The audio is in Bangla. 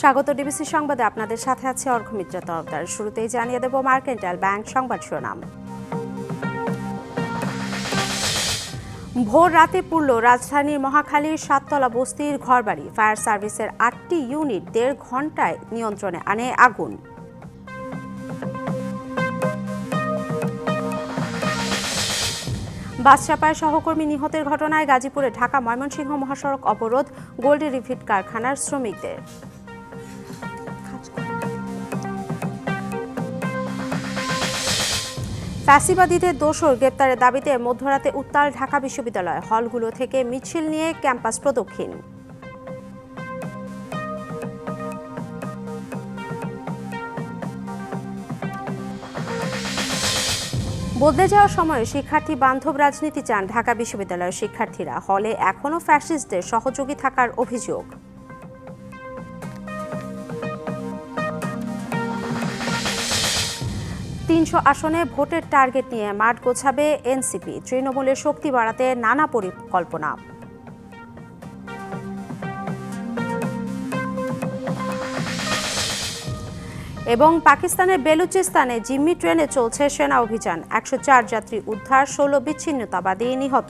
স্বাগত ডিবিসি সংবাদে আপনাদের সাথে আছে অর্ঘমিত্র তরফদার। শুরুতেই জানিয়ে দেব মার্কেন্টাইল ব্যাংক সংবাদ শিরোনাম। ভোর রাতে পুড়ল রাজধানীর মহাখালীর সাততলা বস্তির ঘরবাড়ি। ফায়ার সার্ভিসের ৮টি ইউনিট ১.৫ ঘণ্টায় নিয়ন্ত্রণে আনে আগুন। বাস চাপায় সহকর্মী নিহতের ঘটনায় গাজীপুরে ঢাকা ময়মনসিংহ মহাসড়ক অবরোধ গোল্ডে রিফিট কারখানার শ্রমিকদের। ফ্যাসিবাদীদের দোসর গ্রেপ্তারের দাবিতে মধ্যরাতে উত্তাল ঢাকা বিশ্ববিদ্যালয়। হলগুলো থেকে মিছিল নিয়ে ক্যাম্পাস প্রদক্ষিণ। 'বদলে যাওয়ার সময়ে শিক্ষার্থী বান্ধব রাজনীতি চান ঢাকা বিশ্ববিদ্যালয়ের শিক্ষার্থীরা। হলে এখনও ফ্যাসিস্টদের সহযোগী থাকার অভিযোগ। তিনশো আসনে ভোটের টার্গেট নিয়ে মাঠ গোছাবে এনসিপি। তৃণমূলের শক্তি বাড়াতে নানা পরিকল্পনা। এবং পাকিস্তানের বেলুচিস্তানে জিম্মি ট্রেনে চলছে সেনা অভিযান। ১০৪ যাত্রী উদ্ধার, ১৬ বিচ্ছিন্নতাবাদী নিহত।